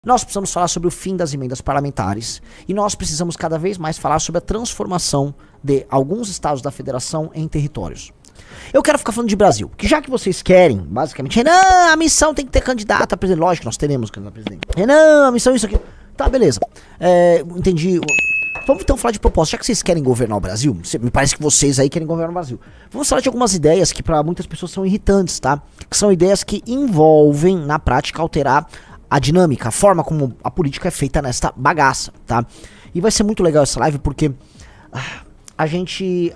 Nós precisamos falar sobre o fim das emendas parlamentares e nós precisamos cada vez mais falar sobre a transformação de alguns estados da federação em territórios. Eu quero ficar falando de Brasil, que já que vocês querem, basicamente, Renan, a missão tem que ter candidato a presidente. Lógico que nós teremos candidato a presidente. Renan, a missão isso aqui. Tá, beleza. Entendi. Vamos então falar de propósito. Já que vocês querem governar o Brasil, me parece que vocês aí querem governar o Brasil. Vamos falar de algumas ideias que para muitas pessoas são irritantes, tá? Que são ideias que envolvem, na prática, alterar a dinâmica, a forma como a política é feita nesta bagaça, tá? E vai ser muito legal essa live porque a gente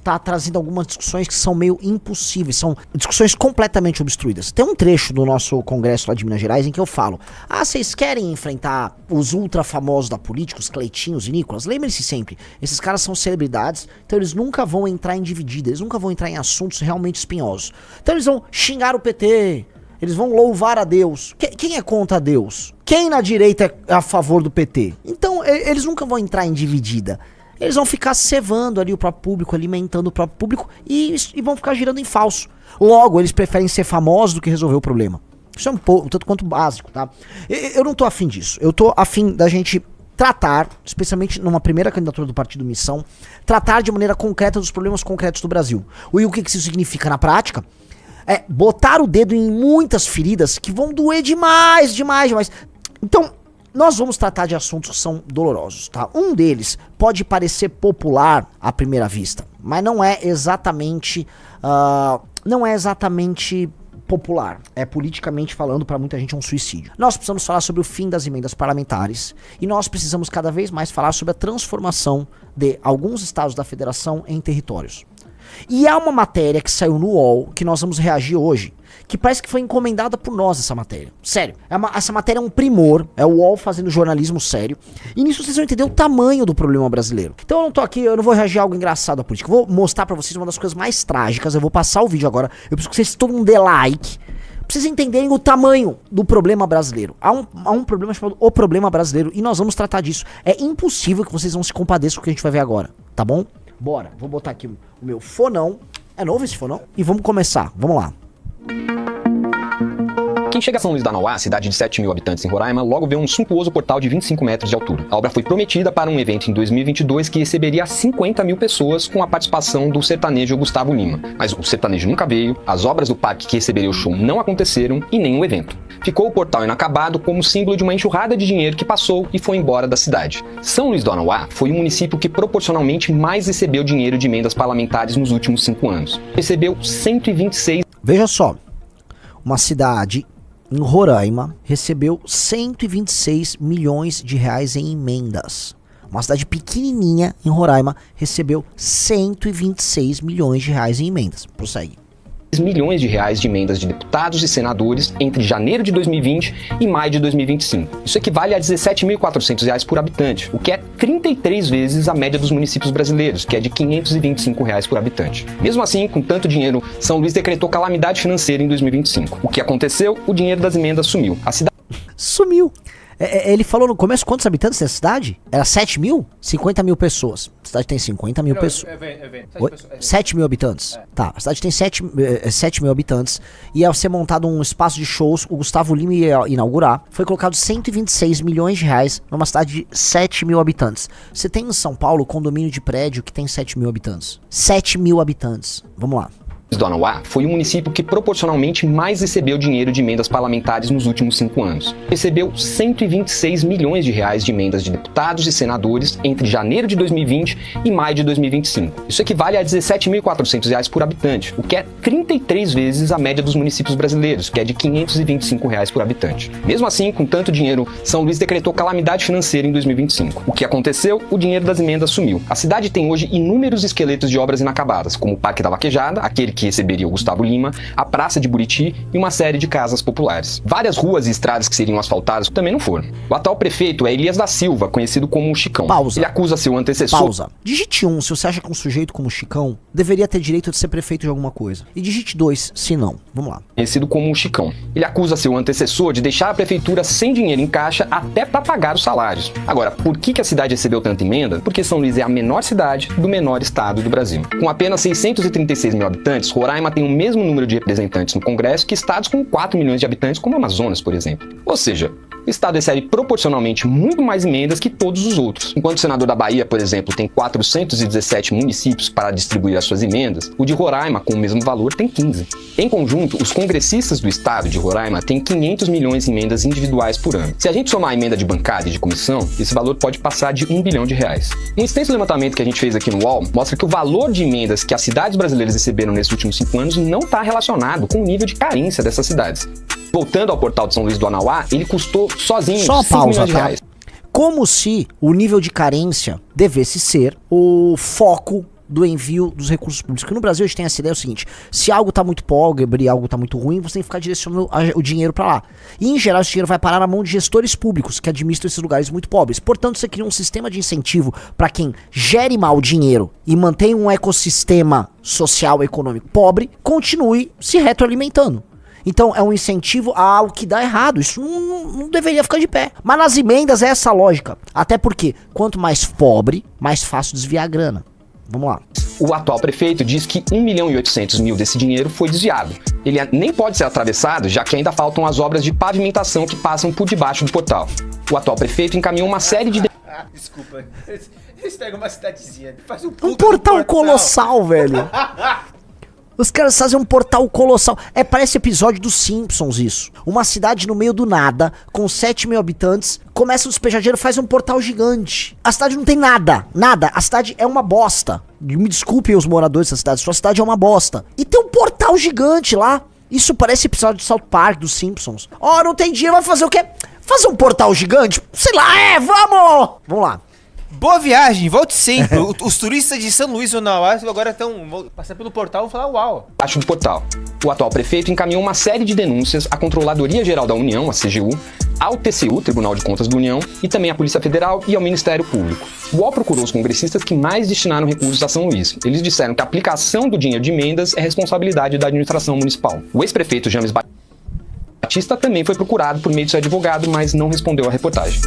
tá trazendo algumas discussões que são meio impossíveis, são discussões completamente obstruídas. Tem um trecho do nosso congresso lá de Minas Gerais em que eu falo: vocês querem enfrentar os ultra famosos da política, os Cleitinhos e Nicolas? Lembrem-se sempre, esses caras são celebridades, então eles nunca vão entrar em dividida, eles nunca vão entrar em assuntos realmente espinhosos. Então eles vão xingar o PT, eles vão louvar a Deus. Quem é contra Deus? Quem na direita é a favor do PT? Então eles nunca vão entrar em dividida. Eles vão ficar cevando ali o próprio público, alimentando o próprio público e vão ficar girando em falso. Logo, eles preferem ser famosos do que resolver o problema. Isso é um tanto quanto básico, tá? Eu não tô afim disso. Eu tô afim da gente tratar, especialmente numa primeira candidatura do Partido Missão, tratar de maneira concreta dos problemas concretos do Brasil. E o que isso significa na prática? É botar o dedo em muitas feridas que vão doer demais. Então, nós vamos tratar de assuntos que são dolorosos, tá? Um deles pode parecer popular à primeira vista, mas não é exatamente popular. É politicamente falando, para muita gente, um suicídio. Nós precisamos falar sobre o fim das emendas parlamentares e nós precisamos cada vez mais falar sobre a transformação de alguns estados da federação em territórios. E há uma matéria que saiu no UOL, que nós vamos reagir hoje, que parece que foi encomendada por nós, essa matéria. Sério, essa matéria é um primor, é o UOL fazendo jornalismo sério, e nisso vocês vão entender o tamanho do problema brasileiro. Então eu não tô aqui, eu não vou reagir a algo engraçado à política, eu vou mostrar pra vocês uma das coisas mais trágicas, eu vou passar o vídeo agora, eu preciso que vocês todo mundo dê like, pra vocês entenderem o tamanho do problema brasileiro. Há um problema chamado o problema brasileiro, e nós vamos tratar disso. É impossível que vocês não se compadeçam com o que a gente vai ver agora, tá bom? Bora, vou botar aqui o meu fonão. É novo esse fonão? E vamos começar, vamos lá. Quem chega a São Luís da Nauá, cidade de 7 mil habitantes em Roraima, logo vê um suntuoso portal de 25 metros de altura. A obra foi prometida para um evento em 2022 que receberia 50 mil pessoas com a participação do sertanejo Gustavo Lima. Mas o sertanejo nunca veio, as obras do parque que receberia o show não aconteceram e nem o evento. Ficou o portal inacabado como símbolo de uma enxurrada de dinheiro que passou e foi embora da cidade. São Luís do Nauá foi o município que proporcionalmente mais recebeu dinheiro de emendas parlamentares nos últimos 5 anos. Recebeu 126... Veja só, uma cidade em Roraima recebeu 126 milhões de reais em emendas. Uma cidade pequenininha em Roraima recebeu 126 milhões de reais em emendas. Prossegue. milhões de reais de emendas de deputados e senadores entre janeiro de 2020 e maio de 2025. Isso equivale a R$ 17.400 por habitante, o que é 33 vezes a média dos municípios brasileiros, que é de R$ 525 por habitante. Mesmo assim, com tanto dinheiro, São Luís decretou calamidade financeira em 2025. O que aconteceu? O dinheiro das emendas sumiu. A cidade sumiu. Ele falou no começo quantos habitantes tem a cidade? Era 7 mil? 50 mil pessoas. A cidade tem 50 mil pessoas. 7 mil habitantes. Tá, a cidade tem 7 mil habitantes. Ia ser montado um espaço de shows. O Gustavo Lima ia inaugurar. Foi colocado 126 milhões de reais numa cidade de 7 mil habitantes. Você tem em São Paulo condomínio de prédio que tem 7 mil habitantes. 7 mil habitantes. Vamos lá. do Nauá foi o município que proporcionalmente mais recebeu dinheiro de emendas parlamentares nos últimos 5 anos. Recebeu 126 milhões de reais de emendas de deputados e senadores entre janeiro de 2020 e maio de 2025. Isso equivale a R$ 17.400 por habitante, o que é 33 vezes a média dos municípios brasileiros, que é de R$ 525 por habitante. Mesmo assim, com tanto dinheiro, São Luís decretou calamidade financeira em 2025. O que aconteceu? O dinheiro das emendas sumiu. A cidade tem hoje inúmeros esqueletos de obras inacabadas, como o Parque da Vaquejada, aquele que receberia o Gustavo Lima, a Praça de Buriti e uma série de casas populares. Várias ruas e estradas que seriam asfaltadas também não foram. O atual prefeito é Elias da Silva, conhecido como o Chicão. Pausa. Ele acusa seu antecessor... Pausa. Digite 1 se você acha que um sujeito como o Chicão deveria ter direito de ser prefeito de alguma coisa. E digite 2 se não. Vamos lá. Conhecido como o Chicão. Ele acusa seu antecessor de deixar a prefeitura sem dinheiro em caixa até para pagar os salários. Agora, por que a cidade recebeu tanta emenda? Porque São Luís é a menor cidade do menor estado do Brasil. Com apenas 636 mil habitantes, Roraima tem o mesmo número de representantes no Congresso que estados com 4 milhões de habitantes, como o Amazonas, por exemplo. Ou seja, o estado recebe proporcionalmente muito mais emendas que todos os outros. Enquanto o senador da Bahia, por exemplo, tem 417 municípios para distribuir as suas emendas, o de Roraima, com o mesmo valor, tem 15. Em conjunto, os congressistas do estado de Roraima têm 500 milhões em emendas individuais por ano. Se a gente somar a emenda de bancada e de comissão, esse valor pode passar de R$1 bilhão. Um extenso levantamento que a gente fez aqui no UOL mostra que o valor de emendas que as cidades brasileiras receberam nesses últimos 5 anos não está relacionado com o nível de carência dessas cidades. Voltando ao portal de São Luís do Anauá, ele custou sozinho Só uma 5 pausa, milhões de tá? reais. Como se o nível de carência devesse ser o foco do envio dos recursos públicos. Porque no Brasil a gente tem essa ideia, é o seguinte: se algo tá muito pobre, algo tá muito ruim, você tem que ficar direcionando o dinheiro pra lá. E em geral esse dinheiro vai parar na mão de gestores públicos que administram esses lugares muito pobres. Portanto, você cria um sistema de incentivo para quem gere mal dinheiro e mantém um ecossistema social e econômico pobre, continue se retroalimentando. Então é um incentivo a algo que dá errado. Isso não deveria ficar de pé. Mas nas emendas é essa lógica. Até porque quanto mais pobre, mais fácil desviar a grana. Vamos lá. O atual prefeito diz que 1.800.000 desse dinheiro foi desviado. Ele nem pode ser atravessado, já que ainda faltam as obras de pavimentação que passam por debaixo do portal. O atual prefeito encaminhou uma série de... Desculpa. Eles pegam uma cidadezinha, faz um portal colossal, velho. Os caras fazem um portal colossal. Parece episódio dos Simpsons isso. Uma cidade no meio do nada, com 7 mil habitantes, começa a despejar dinheiro, faz um portal gigante. A cidade não tem nada, nada. A cidade é uma bosta. Me desculpem os moradores dessa cidade, sua cidade é uma bosta. E tem um portal gigante lá. Isso parece episódio de South Park, dos Simpsons. Não tem dinheiro, vai fazer o quê? Fazer um portal gigante? Sei lá, vamos! Vamos lá. Boa viagem, volte sempre. Os turistas de São Luís do Anauá agora estão passando pelo portal e vão falar uau. Abaixo do portal. O atual prefeito encaminhou uma série de denúncias à Controladoria Geral da União, a CGU, ao TCU, Tribunal de Contas da União, e também à Polícia Federal e ao Ministério Público. O UOL procurou os congressistas que mais destinaram recursos a São Luís. Eles disseram que a aplicação do dinheiro de emendas é responsabilidade da administração municipal. O ex-prefeito James Batista também foi procurado por meio de seu advogado, mas não respondeu à reportagem.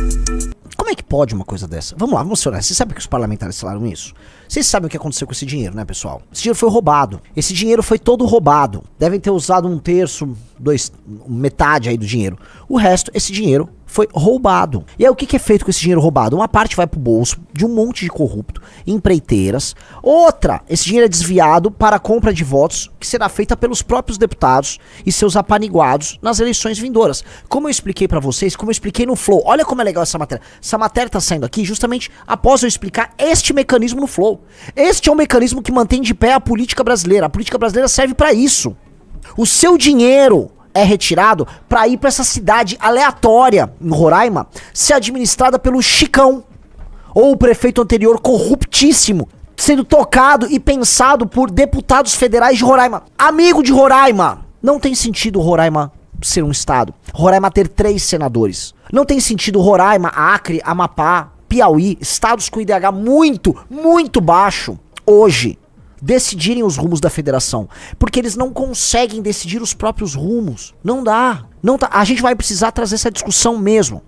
Como é que pode uma coisa dessa? Vamos lá, vamos ser honestos. Vocês sabem que os parlamentares falaram isso? Vocês sabem o que aconteceu com esse dinheiro, né, pessoal? Esse dinheiro foi roubado. Esse dinheiro foi todo roubado. Devem ter usado 1/3, metade aí do dinheiro. O resto, esse dinheiro foi roubado. E aí o que é feito com esse dinheiro roubado? Uma parte vai pro bolso de um monte de corrupto, empreiteiras. Outra, esse dinheiro é desviado para a compra de votos que será feita pelos próprios deputados e seus apaniguados nas eleições vindouras. Como eu expliquei pra vocês, como eu expliquei no Flow. Olha como é legal essa matéria. Essa matéria tá saindo aqui justamente após eu explicar este mecanismo no Flow. Este é um mecanismo que mantém de pé a política brasileira. A política brasileira serve pra isso. O seu dinheiro é retirado para ir para essa cidade aleatória em Roraima, ser administrada pelo Chicão, ou o prefeito anterior corruptíssimo, sendo tocado e pensado por deputados federais de Roraima. Amigo de Roraima, não tem sentido Roraima ser um estado. Roraima ter 3 senadores. Não tem sentido Roraima, Acre, Amapá, Piauí, estados com IDH muito, muito baixo, hoje, decidirem os rumos da federação, porque eles não conseguem decidir os próprios rumos. Não dá. Não tá. A gente vai precisar trazer essa discussão mesmo.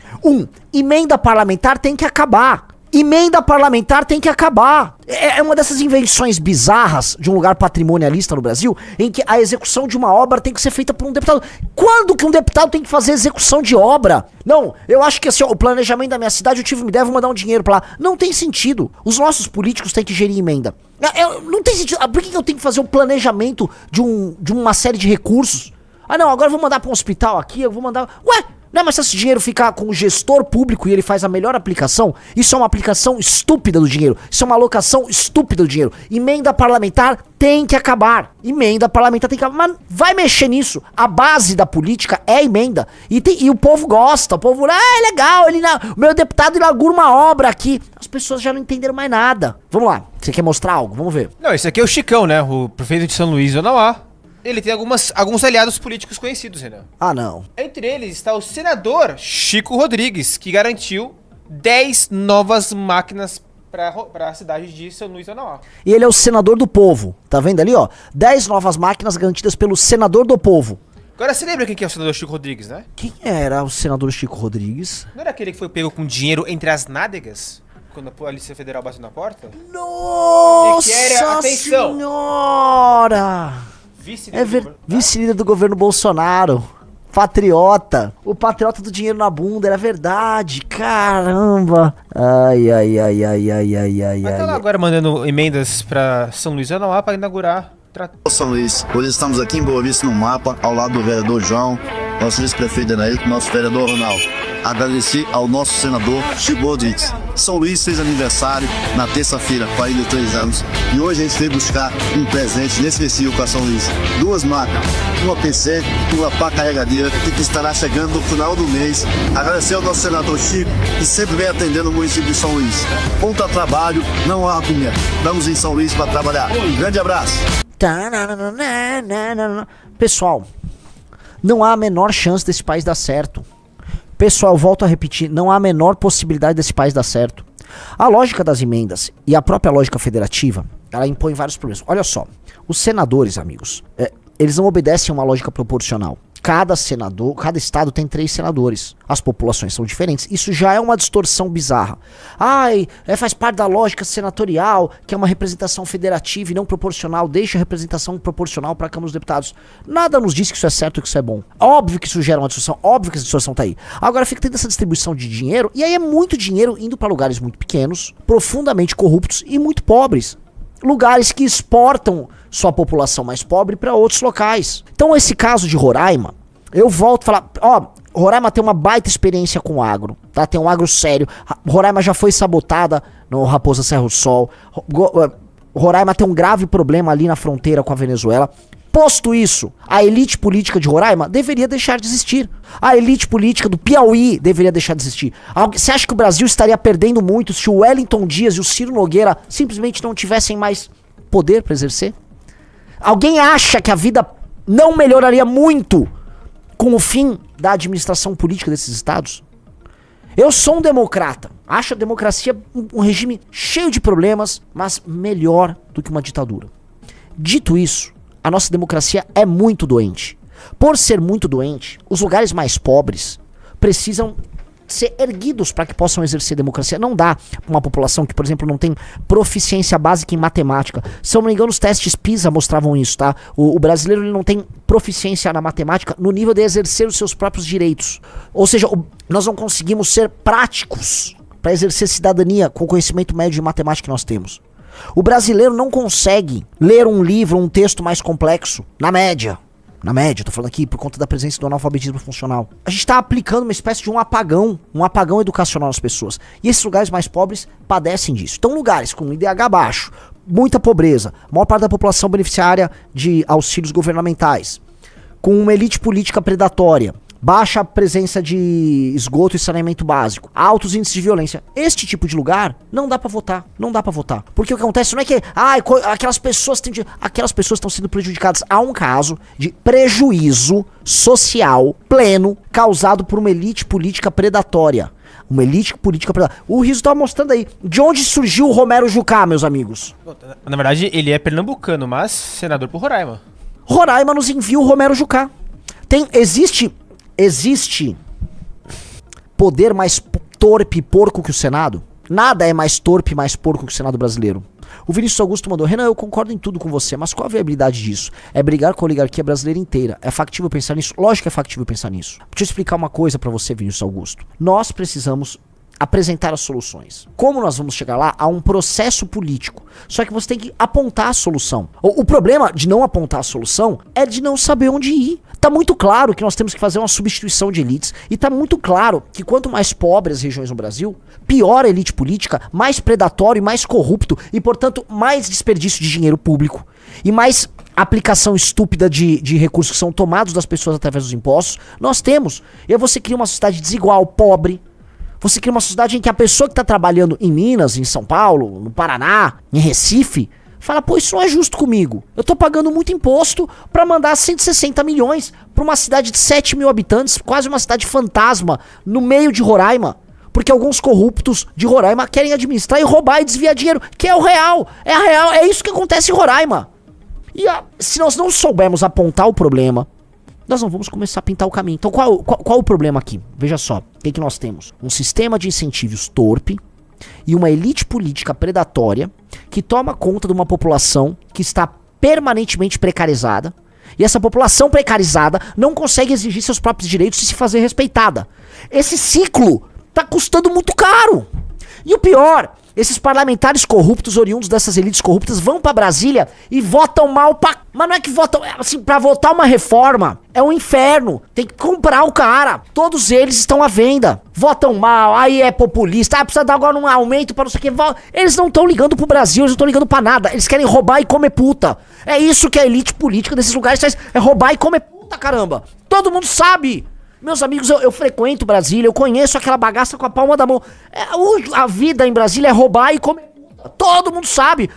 Emenda parlamentar tem que acabar. Emenda parlamentar tem que acabar. É uma dessas invenções bizarras de um lugar patrimonialista no Brasil, em que a execução de uma obra tem que ser feita por um deputado. Quando que um deputado tem que fazer execução de obra? Não, eu acho que assim, o planejamento da minha cidade, eu tive uma ideia, vou mandar um dinheiro pra lá. Não tem sentido. Os nossos políticos têm que gerir emenda. Não tem sentido. Por que eu tenho que fazer o planejamento de uma série de recursos? Não, agora eu vou mandar pra um hospital aqui, eu vou mandar... Ué, não é mais se esse dinheiro ficar com o gestor público e ele faz a melhor aplicação? Isso é uma aplicação estúpida do dinheiro. Isso é uma alocação estúpida do dinheiro. Emenda parlamentar tem que acabar. Emenda parlamentar tem que acabar. Mas vai mexer nisso. A base da política é a emenda. E o povo gosta. O povo, é legal, o meu deputado inaugura uma obra aqui. As pessoas já não entenderam mais nada. Vamos lá. Você quer mostrar algo? Vamos ver. Não, esse aqui é o Chicão, né? O prefeito de São Luís do Anauá. Ele tem alguns aliados políticos conhecidos, Renan. Não. Entre eles está o senador Chico Rodrigues, que garantiu 10 novas máquinas para a cidade de São Luís do Anauá. E ele é o senador do povo. Tá vendo ali, ó? 10 novas máquinas garantidas pelo senador do povo. Agora, você lembra quem que é o senador Chico Rodrigues, né? Quem era o senador Chico Rodrigues? Não era aquele que foi pego com dinheiro entre as nádegas? Quando a Polícia Federal bateu na porta? Nossa E que era, atenção, senhora! vice-líder Vice-líder do governo Bolsonaro. Patriota. O patriota do dinheiro na bunda, era verdade. Caramba. Ai. Mas tá lá agora mandando emendas pra São Luís Mauá pra inaugurar. São Luís, hoje estamos aqui em Boa Vista no mapa, ao lado do vereador João, nosso vice-prefeito Enaíto, nosso vereador Ronaldo. Agradecer ao nosso senador Chico Rodrigues. São Luís fez aniversário na terça-feira, 43 anos, e hoje a gente veio buscar um presente inesquecível para São Luís. 2 máquinas, uma PC e uma pá carregadeira, que estará chegando no final do mês. Agradecer ao nosso senador Chico, que sempre vem atendendo o município de São Luís. Ponta trabalho, não há argumento. Estamos em São Luís para trabalhar. Grande abraço. Pessoal, não há a menor chance desse país dar certo. Pessoal, volto a repetir, não há a menor possibilidade desse país dar certo. A lógica das emendas e a própria lógica federativa, ela impõe vários problemas. Olha só, os senadores, amigos, eles não obedecem a uma lógica proporcional. Cada estado tem 3 senadores. As populações são diferentes. Isso já é uma distorção bizarra. Faz parte da lógica senatorial, que é uma representação federativa e não proporcional. Deixa a representação proporcional para a Câmara dos Deputados. Nada nos diz que isso é certo e que isso é bom. Óbvio que isso gera uma distorção. Óbvio que essa distorção tá aí. Agora fica tendo essa distribuição de dinheiro. E aí é muito dinheiro indo para lugares muito pequenos, profundamente corruptos e muito pobres. Lugares que exportam sua população mais pobre para outros locais. Então esse caso de Roraima, eu volto a falar, Roraima tem uma baita experiência com agro, tá? Tem um agro sério. Roraima já foi sabotada no Raposa Serra do Sol. Roraima tem um grave problema ali na fronteira com a Venezuela. Posto isso, a elite política de Roraima deveria deixar de existir. A elite política do Piauí deveria deixar de existir. Você acha que o Brasil estaria perdendo muito se o Wellington Dias e o Ciro Nogueira simplesmente não tivessem mais poder para exercer? Alguém acha que a vida não melhoraria muito com o fim da administração política desses estados? Eu sou um democrata. Acho a democracia um regime cheio de problemas, mas melhor do que uma ditadura. Dito isso, a nossa democracia é muito doente. Por ser muito doente, os lugares mais pobres precisam ser erguidos para que possam exercer democracia. Não dá para uma população que, por exemplo, não tem proficiência básica em matemática. Se eu não me engano, os testes PISA mostravam isso, tá? O brasileiro ele não tem proficiência na matemática no nível de exercer os seus próprios direitos. Ou seja, nós não conseguimos ser práticos para exercer cidadania com o conhecimento médio de matemática que nós temos. O brasileiro não consegue ler um livro, um texto mais complexo, na média, tô falando aqui por conta da presença do analfabetismo funcional. A gente está aplicando uma espécie de um apagão educacional nas pessoas. E esses lugares mais pobres padecem disso. Então lugares com IDH baixo, muita pobreza, maior parte da população beneficiária de auxílios governamentais, com uma elite política predatória, baixa presença de esgoto e saneamento básico, altos índices de violência. Este tipo de lugar não dá pra votar. Não dá pra votar. Porque o que acontece não é que aquelas pessoas estão sendo prejudicadas. Há um caso de prejuízo social pleno causado por uma elite política predatória. Uma elite política predatória. O Riso tá mostrando aí. De onde surgiu o Romero Jucá, meus amigos? Na verdade, ele é pernambucano, mas senador por Roraima. Roraima nos envia o Romero Jucá. Existe poder mais torpe e porco que o Senado? Nada é mais torpe e mais porco que o Senado brasileiro. O Vinícius Augusto mandou: Renan, eu concordo em tudo com você, mas qual a viabilidade disso? É brigar com a oligarquia brasileira inteira. É factível pensar nisso? Lógico que é factível pensar nisso. Deixa eu explicar uma coisa pra você, Vinícius Augusto. Nós precisamos apresentar as soluções. Como nós vamos chegar lá? Há um processo político. Só que você tem que apontar a solução. O problema de não apontar a solução é de não saber onde ir. Tá muito claro que nós temos que fazer uma substituição de elites. E tá muito claro que quanto mais pobres as regiões no Brasil, pior a elite política, mais predatório e mais corrupto. E, portanto, mais desperdício de dinheiro público. E mais aplicação estúpida de recursos que são tomados das pessoas através dos impostos. Nós temos. E aí você cria uma sociedade desigual, pobre. Você cria uma sociedade em que a pessoa que está trabalhando em Minas, em São Paulo, no Paraná, em Recife, fala, pô, isso não é justo comigo. Eu tô pagando muito imposto para mandar 160 milhões para uma cidade de 7 mil habitantes, quase uma cidade fantasma, no meio de Roraima. Porque alguns corruptos de Roraima querem administrar e roubar e desviar dinheiro, que é o real. É a real, é isso que acontece em Roraima. E se nós não soubermos apontar o problema, nós não vamos começar a pintar o caminho. Então qual o problema aqui? Veja só, o que nós temos? Um sistema de incentivos torpe e uma elite política predatória que toma conta de uma população que está permanentemente precarizada E essa população precarizada não consegue exigir seus próprios direitos e se fazer respeitada. Esse ciclo tá custando muito caro. E o pior, esses parlamentares corruptos, oriundos dessas elites corruptas, vão pra Brasília e votam mal pra... Mas não é que votam... Assim, pra votar uma reforma é um inferno. Tem que comprar o cara. Todos eles estão à venda. Votam mal, aí é populista. Ah, precisa dar agora um aumento pra não sei o que. Eles não estão ligando pro Brasil, eles não estão ligando pra nada. Eles querem roubar e comer puta. É isso que a elite política desses lugares faz. É roubar e comer puta, caramba. Todo mundo sabe. Meus amigos, eu frequento Brasília, eu conheço aquela bagaça com a palma da mão. A vida em Brasília é roubar e comer puta. Todo mundo sabe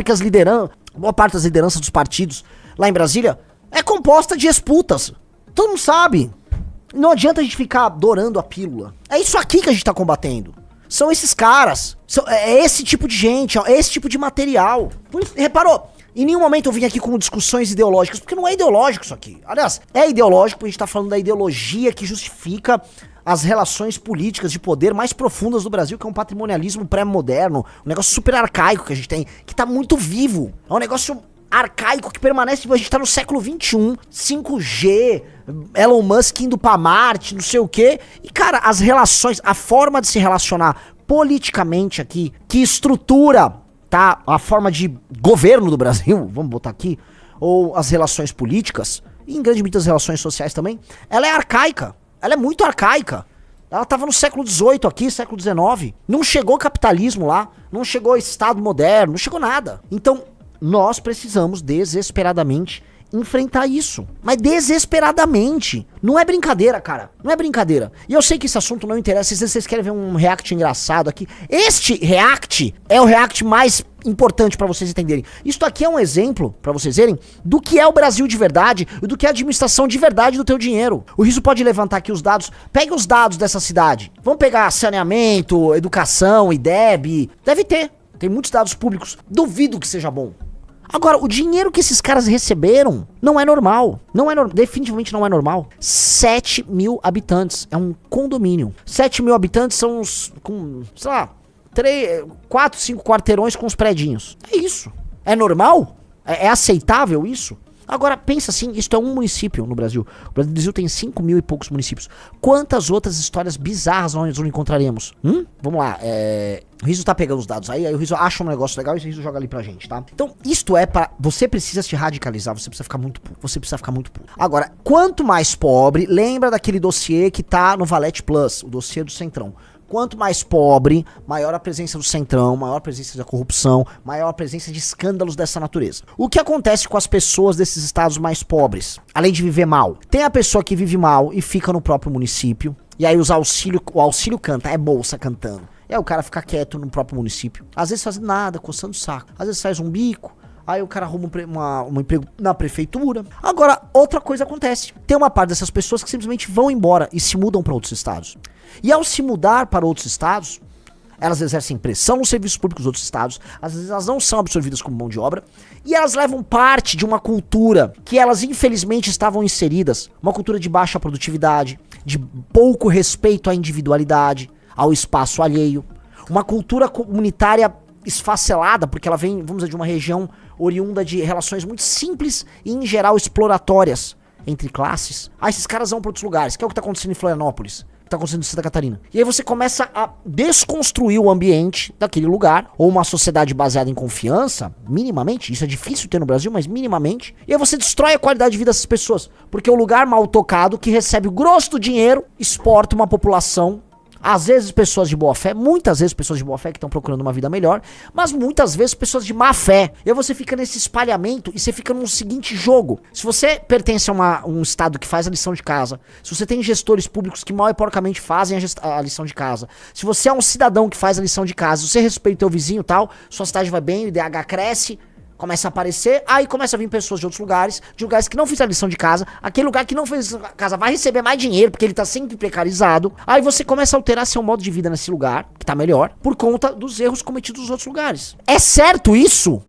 que as lideranças, boa parte das lideranças dos partidos lá em Brasília é composta de ex-putas. Todo mundo sabe. Não adianta a gente ficar adorando a pílula. É isso aqui que a gente tá combatendo. São esses caras. É esse tipo de gente, é esse tipo de material. Reparou? Em nenhum momento eu vim aqui com discussões ideológicas, porque não é ideológico isso aqui. Aliás, é ideológico porque a gente tá falando da ideologia que justifica as relações políticas de poder mais profundas do Brasil, que é um patrimonialismo pré-moderno, um negócio super arcaico que a gente tem, que tá muito vivo. É um negócio arcaico que permanece, a gente tá no século XXI, 5G, Elon Musk indo pra Marte, não sei o quê. E cara, as relações, a forma de se relacionar politicamente aqui, que estrutura... tá, a forma de governo do Brasil, vamos botar aqui, ou as relações políticas, e em grande medida as relações sociais também, ela é arcaica, ela é muito arcaica. Ela tava no século XVIII aqui, século XIX, não chegou capitalismo lá, não chegou Estado moderno, não chegou nada. Então, nós precisamos desesperadamente enfrentar isso, mas desesperadamente. Não é brincadeira, cara, não é brincadeira. E eu sei que esse assunto não interessa, se vocês querem ver um react engraçado aqui, este react é o react mais importante pra vocês entenderem. Isso aqui é um exemplo, pra vocês verem, do que é o Brasil de verdade e do que é a administração de verdade do teu dinheiro. O Rizzo pode levantar aqui os dados, pegue os dados dessa cidade. Vamos pegar saneamento, educação, IDEB, deve ter, tem muitos dados públicos, duvido que seja bom. Agora, o dinheiro que esses caras receberam não é normal. Definitivamente não é normal. 7 mil habitantes. É um condomínio. 7 mil habitantes são uns, com, sei lá, 4, 5 quarteirões com os predinhos. É isso. É normal? É aceitável isso? Agora, pensa assim, isto é um município no Brasil. O Brasil tem 5 mil e poucos municípios. Quantas outras histórias bizarras nós não encontraremos? Vamos lá, o Rizzo tá pegando os dados aí o Rizzo acha um negócio legal e o Rizzo joga ali pra gente, tá? Então, isto é pra... Você precisa se radicalizar, você precisa ficar muito puto. Agora, quanto mais pobre, lembra daquele dossiê que tá no Valete Plus, o dossiê do Centrão. Quanto mais pobre, maior a presença do Centrão, maior a presença da corrupção, maior a presença de escândalos dessa natureza. O que acontece com as pessoas desses estados mais pobres, além de viver mal? Tem a pessoa que vive mal e fica no próprio município, e aí o auxílio canta, é bolsa cantando. E aí o cara fica quieto no próprio município, às vezes faz nada, coçando o saco, às vezes faz um bico, aí o cara arruma um emprego na prefeitura. Agora, outra coisa acontece. Tem uma parte dessas pessoas que simplesmente vão embora e se mudam para outros estados. E ao se mudar para outros estados, elas exercem pressão nos serviços públicos dos outros estados, às vezes elas não são absorvidas como mão de obra, e elas levam parte de uma cultura que elas infelizmente estavam inseridas, uma cultura de baixa produtividade, de pouco respeito à individualidade, ao espaço alheio, uma cultura comunitária esfacelada, porque ela vem, vamos dizer, de uma região oriunda de relações muito simples e em geral exploratórias entre classes. Aí esses caras vão para outros lugares, que é o que tá acontecendo em Florianópolis, tá acontecendo em Santa Catarina. E aí você começa a desconstruir o ambiente daquele lugar, ou uma sociedade baseada em confiança, minimamente, isso é difícil ter no Brasil, mas minimamente, e aí você destrói a qualidade de vida dessas pessoas, porque o lugar mal tocado, que recebe o grosso do dinheiro, exporta uma população, às vezes pessoas de boa fé, muitas vezes pessoas de boa fé que estão procurando uma vida melhor, mas muitas vezes pessoas de má fé. E aí você fica nesse espalhamento e você fica num seguinte jogo. Se você pertence a um estado que faz a lição de casa, se você tem gestores públicos que mal e porcamente fazem a lição de casa, se você é um cidadão que faz a lição de casa, se você respeita o teu vizinho e tal, sua cidade vai bem, o IDH cresce, começa a aparecer, aí começa a vir pessoas de outros lugares, que não fizeram a lição de casa, aquele lugar que não fez a lição de casa vai receber mais dinheiro, porque ele tá sempre precarizado, aí você começa a alterar seu modo de vida nesse lugar, que tá melhor, por conta dos erros cometidos nos outros lugares. É certo isso?